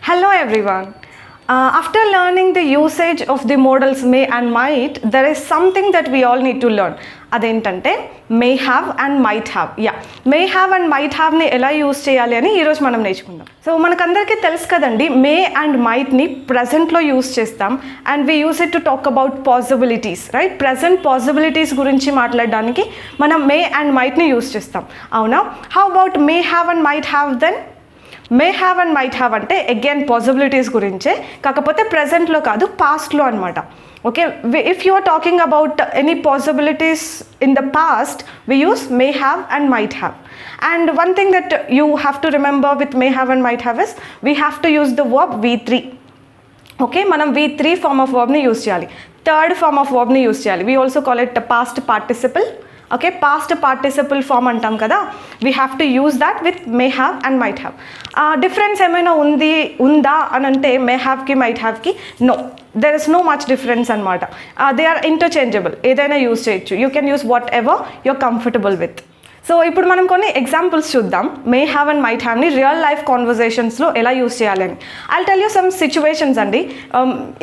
Hello everyone. After learning the usage of the modals may and might, there is something that we all need to learn. అదేంటంటే may have and might have. May have and might హ్యావ్ని ఎలా use చేయాలి అని ఈరోజు మనం నేర్చుకుందాం. So మనకందరికీ తెలుసు కదండి, మే అండ్ మైట్ని ప్రజెంట్లో యూజ్ చేస్తాం and we use it to talk about possibilities, right? Present possibilities గురించి మాట్లాడడానికి మనం మే అండ్ మైట్ని యూజ్ చేస్తాం, అవునా? How about may have and might have then? May have and might have అంటే అగైన్ పాసిబిలిటీస్ గురించే, కాకపోతే ప్రజెంట్లో కాదు, పాస్ట్లో అనమాట. Okay, if you are talking about any possibilities in the past, we use may have and might have. And one thing that you have to remember with may have and might have is we have to use the verb V3. Okay, మనం V3 form of వర్బ్ని use చేయాలి, third form of వర్బ్ని use చేయాలి. We also call it past participle. Okay, past participle form అంటాం కదా, we have to use that with may have and might have. Difference ఏమైనా ఉందా అని అంటే మే హ్యావ్కి మైట్ హ్యావ్కి no, there is no much difference అనమాట. దే ఆర్ ఇంటర్చేంజబుల్, ఏదైనా యూజ్ చేయొచ్చు. You can use whatever you're comfortable with. So ఇప్పుడు మనం కొన్ని ఎగ్జాంపుల్స్ చూద్దాం మే హ్యావ్ అండ్ మైట్ హ్యావ్ని రియల్ లైఫ్ కాన్వర్జేషన్స్లో ఎలా యూజ్ చేయాలని. I'll tell you some situations అండి.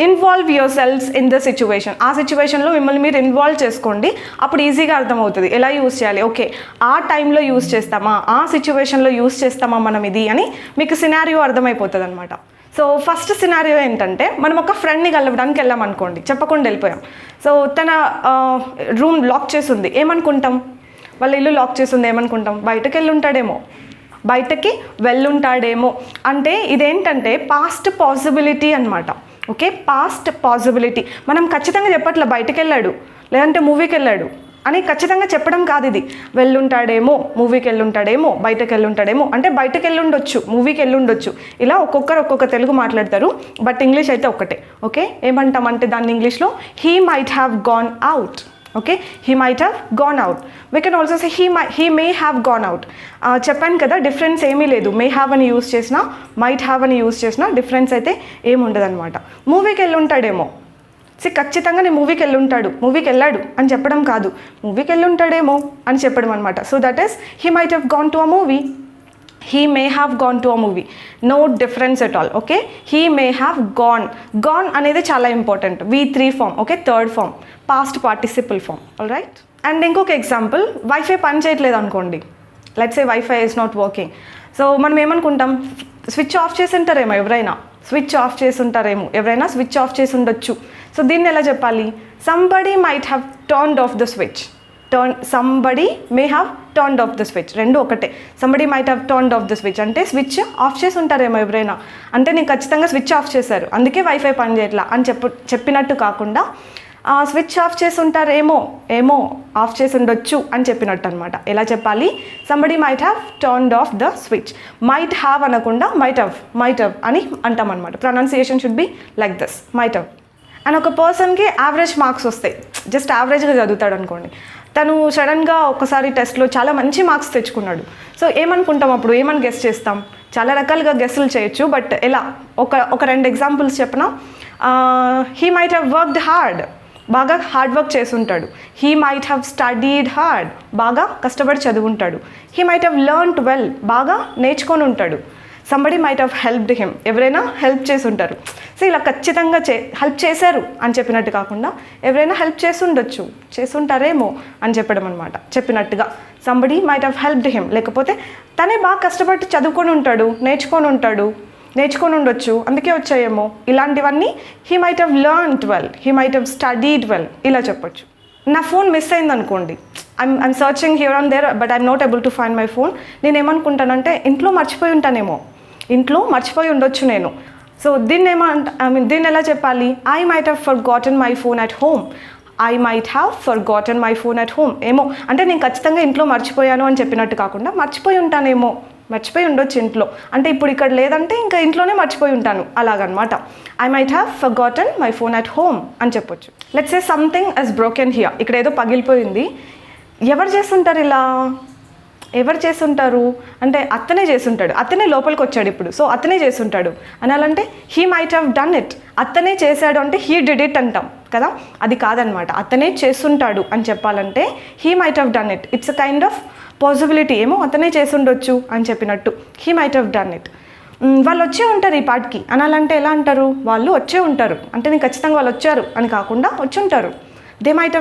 Involve yourselves in the situation. ఆ సిచ్యువేషన్లో మిమ్మల్ని మీరు ఇన్వాల్వ్ చేసుకోండి, అప్పుడు ఈజీగా అర్థమవుతుంది ఎలా యూజ్ చేయాలి. ఓకే, ఆ టైంలో యూజ్ చేస్తామా, ఆ సిచ్యువేషన్లో యూజ్ చేస్తామా మనం ఇది అని మీకు సినారియో అర్థమైపోతుంది అనమాట. సో ఫస్ట్ సినారియో ఏంటంటే, మనం ఒక ఫ్రెండ్ని కలవడానికి వెళ్ళాం అనుకోండి, చెప్పకుండా వెళ్ళిపోయాం. సో తన రూమ్ లాక్ చేసి ఉంది, ఏమనుకుంటాం? వాళ్ళ ఇల్లు లాక్ చేసి ఉంది, ఏమనుకుంటాం? బయటకు వెళ్ళుంటాడేమో అంటే ఇదేంటంటే పాస్ట్ పాసిబిలిటీ అనమాట. Okay, past possibility. మనం ఖచ్చితంగా చెప్పట్లే బయటకు వెళ్ళాడు లేదంటే మూవీకి వెళ్ళాడు అని ఖచ్చితంగా చెప్పడం కాదు. ఇది వెళ్ళుంటాడేమో, మూవీకి వెళ్ళుంటాడేమో, బయటకు వెళ్ళుంటాడేమో అంటే బయటకు వెళ్ళుండొచ్చు, మూవీకి వెళ్ళుండొచ్చు. ఇలా ఒక్కొక్కరు ఒక్కొక్క తెలుగు మాట్లాడతారు, బట్ ఇంగ్లీష్ అయితే ఒక్కటే. ఓకే, ఏమంటామంటే దాన్ని ఇంగ్లీష్లో he might have gone out. Okay, he might have gone out. We can also say he may have gone out. చెప్పాను కదా, డిఫరెన్స్ ఏమీ లేదు. మే హ్యావ్ అని యూజ్ చేసినా మైట్ హ్యావ్ అని యూజ్ చేసినా డిఫరెన్స్ అయితే ఏమి ఉండదు అనమాట. మూవీకి వెళ్ళుంటాడేమో, ఖచ్చితంగా నేను మూవీకి వెళ్ళాడు అని చెప్పడం కాదు, మూవీకి వెళ్ళుంటాడేమో అని చెప్పడం అనమాట. So that is he might have gone to a movie. He may have gone to a movie. No difference at all. Okay, he may have gone అనేది చాలా important. V3 form. Okay, third form, past participle form. All right. And ఇంకొక example, wifi పని చేయట్లేదు అనుకోండి. Let's say wifi is not working. So మనం ఏమనుకుంటాం? Switch off చేసి ఉంటారేమో ఎవరైనా, స్విచ్ ఆఫ్ చేసి ఉండొచ్చు. సో దీన్ని ఎలా చెప్పాలి? Somebody might have turned of the switch. Somebody may have turned of the switch, రెండు ఒకటే. Somebody might have turned of the switch అంటే స్విచ్ ఆఫ్ చేసి ఉంటారేమో ఎవరైనా, అంటే నేను ఖచ్చితంగా స్విచ్ ఆఫ్ చేశారు అందుకే వైఫై పని చేయట్లా అని చెప్పినట్టు కాకుండా స్విచ్ ఆఫ్ చేసి ఉంటారేమో, ఆఫ్ చేసి ఉండొచ్చు అని చెప్పినట్టు అనమాట. ఎలా చెప్పాలి? Somebody might have turned of the switch. Might have అనకుండా మైట్ హ్యావ్ అని అంటాం అనమాట. Pronunciation should be like this, might have. And ఒక పర్సన్కి యావరేజ్ మార్క్స్ వస్తాయి, జస్ట్ యావరేజ్గా చదువుతాడు అనుకోండి. తను సడన్గా ఒకసారి టెస్ట్లో చాలా మంచి మార్క్స్ తెచ్చుకున్నాడు. సో ఏమనుకుంటాం అప్పుడు? ఏమని గెస్ చేస్తాం? చాలా రకాలుగా గెస్సులు చేయొచ్చు, బట్ ఎలా? ఒక రెండు ఎగ్జాంపుల్స్ చెప్పనా? He might have worked hard, బాగా హార్డ్ వర్క్ చేసి ఉంటాడు. He might have studied hard, బాగా కష్టపడి చదువుంటాడు. He might have learned well, బాగా నేర్చుకొని ఉంటాడు. Somebody might have helped him, ఎవరైనా హెల్ప్ చేసి ఉంటారు. సో ఇలా ఖచ్చితంగా హెల్ప్ చేశారు అని చెప్పినట్టు కాకుండా ఎవరైనా హెల్ప్ చేసుంటారేమో అని చెప్పడం అనమాట. చెప్పినట్టుగా somebody might have helped him, లేకపోతే తనే బాగా కష్టపడి చదువుకొని ఉంటాడు, నేర్చుకొని ఉండొచ్చు అందుకే వచ్చాయేమో. ఇలాంటివన్నీ he might have learned well, he might have studied well ఇలా చెప్పొచ్చు. నా ఫోన్ మిస్ అయింది అనుకోండి, I'm searching here on their but I'm not able to find my phone. నేను ఏమనుకుంటానంటే ఇంట్లో మర్చిపోయి ఉండొచ్చు నేను. సో దీన్ని ఎలా చెప్పాలి? I might have forgotten my phone at home. ఏమో అంటే నేను ఖచ్చితంగా ఇంట్లో మర్చిపోయాను అని చెప్పినట్టు కాకుండా మర్చిపోయి ఉండొచ్చు ఇంట్లో, అంటే ఇప్పుడు ఇక్కడ లేదంటే ఇంకా ఇంట్లోనే మర్చిపోయి ఉంటాను అలాగనమాట. I might have forgotten my phone at home అని చెప్పొచ్చు. Let's say something is broken here, ఇక్కడ ఏదో పగిలిపోయింది. ఎవరు చేస్తుంటారు అంటే అతనే చేసుంటాడు, అతనే లోపలికి వచ్చాడు ఇప్పుడు, సో అతనే చేసుంటాడు అనాలంటే he might have done it. అతనే చేశాడు అంటే హీ డిడ్ ఇట్ అంటాం కదా, అది కాదనమాట. అతనే చేస్తుంటాడు అని చెప్పాలంటే he might have done it. It's a kind of possibility, ఏమో అతనే చేసుండొచ్చు అని చెప్పినట్టు. He might have done it. వాళ్ళు వచ్చే ఉంటారు ఈ పాటికి అనాలంటే ఎలా అంటారు, వాళ్ళు వచ్చే ఉంటారు అంటే నేను ఖచ్చితంగా వాళ్ళు వచ్చారు అని కాకుండా వచ్చి ఉంటారు. They might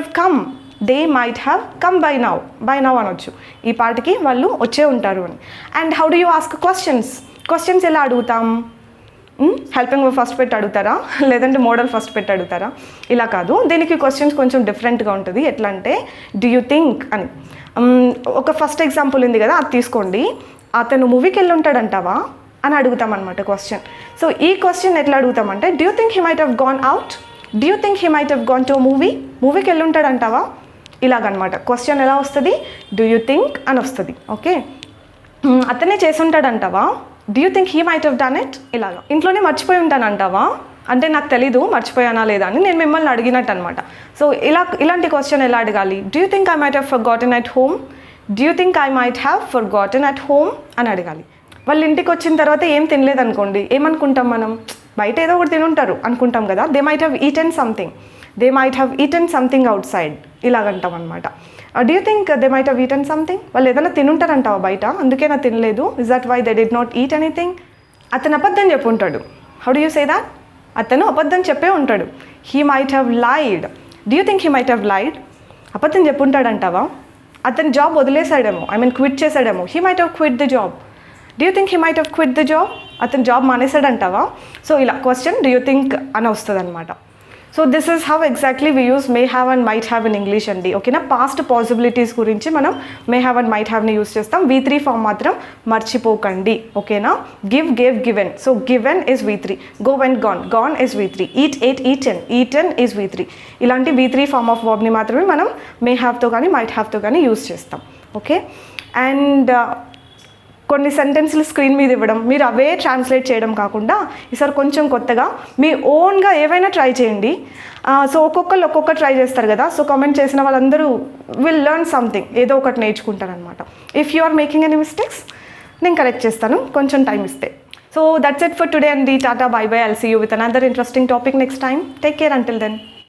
have come by now అనొచ్చు. ఈ పాటికి వాళ్ళు వచ్చే ఉంటారు అని. And how do you ask questions ఎలా అడుగుతాం? హెల్పింగ్ వర్బ్ ఫస్ట్ పెట్టి అడుగుతారా, లేదంటే మోడల్ ఫస్ట్ పెట్టి అడుగుతారా? ఇలా కాదు, దీనికి క్వశ్చన్స్ కొంచెం డిఫరెంట్గా ఉంటుంది. ఎట్లా అంటే డూ యూ థింక్ అని. ఒక ఫస్ట్ ఎగ్జాంపుల్ ఉంది కదా, అది తీసుకోండి. అతను మూవీకి వెళ్ళి ఉంటాడంటావా అని అడుగుతాం అనమాట క్వశ్చన్. సో ఈ క్వశ్చన్ ఎట్లా అడుగుతామంటే do you think he might have gone out, do you think he might have gone to మూవీకి వెళ్ళి ఉంటాడంటావా, ఇలాగనమాట. క్వశ్చన్ ఎలా వస్తుంది, డూ యూ థింక్ అని వస్తుంది. ఓకే, అతనే చేసి ఉంటాడంటావా, do you think he might have done it, ఇలాగా. ఇంట్లోనే మర్చిపోయి ఉంటానంటావా అంటే నాకు తెలీదు మర్చిపోయానా లేదా అని నేను మిమ్మల్ని అడిగినట్టు అనమాట. సో ఇలాంటి క్వశ్చన్ ఎలా అడగాలి, do you think I might have forgotten at home, do you think I might have forgotten at home అని అడగాలి. వాళ్ళు ఇంటికి వచ్చిన తర్వాత ఏం తినలేదు అనుకోండి, ఏమనుకుంటాం మనం, బయట ఏదో ఒకటి తినుంటారు అనుకుంటాం కదా. They might have eaten something outside, ఇలాగంటాం అనమాట. Do you think they might have eaten something, వాళ్ళు ఏదైనా తినుంటారంటావా బయట, అందుకే నా తినలేదు, is that why they did not eat anything. అతను అబద్ధం చెప్పుంటాడు, how do you say that, అతను అబద్ధం చెప్పే ఉంటాడు. He might have lied, do you think he might have lied, అబద్ధం చెప్పుంటాడంటావా. అతను జాబ్ వదిలేసాడేమో, క్విట్ చేశాడేమో, he might have quit the job, do you think he might have quit the job, అతను జాబ్ మానేసాడంటావా. సో ఇలా క్వశ్చన్ డూ యూ థింక్ అని వస్తుంది అనమాట. So this is how exactly we use may have and might have in English అండి. ఓకేనా, past possibilities గురించి మనం మే హ్యావ్ అండ్ మైట్ హ్యావ్ని యూస్ చేస్తాం. V3 ఫామ్ మాత్రం మర్చిపోకండి. ఓకేనా, give, gave, given. So given is V3, go and gone is V3, eat, ate, eaten is V3. ఇలాంటి V3 ఫామ్ ఆఫ్ వర్బ్ని మాత్రమే మనం మే హ్యావ్తో కానీ మైట్ హ్యావ్తో కానీ యూస్ చేస్తాం. ఓకే, అండ్ కొన్ని సెంటెన్స్లు స్క్రీన్ మీద ఇవ్వడం, మీరు అవే ట్రాన్స్లేట్ చేయడం కాకుండా ఈసారి కొంచెం కొత్తగా మీ ఓన్గా ఏవైనా ట్రై చేయండి. సో ఒక్కొక్కరు ట్రై చేస్తారు కదా, సో కామెంట్ చేసిన వాళ్ళందరూ విల్ లెర్న్ సంథింగ్, ఏదో ఒకటి నేర్చుకుంటారనమాట. If you are making any mistakes నేను కరెక్ట్ చేస్తాను, కొంచెం టైం ఇస్తే. So that's it for today అండి. Tata, bye bye. I'll see you with another interesting topic next time. Take care until then.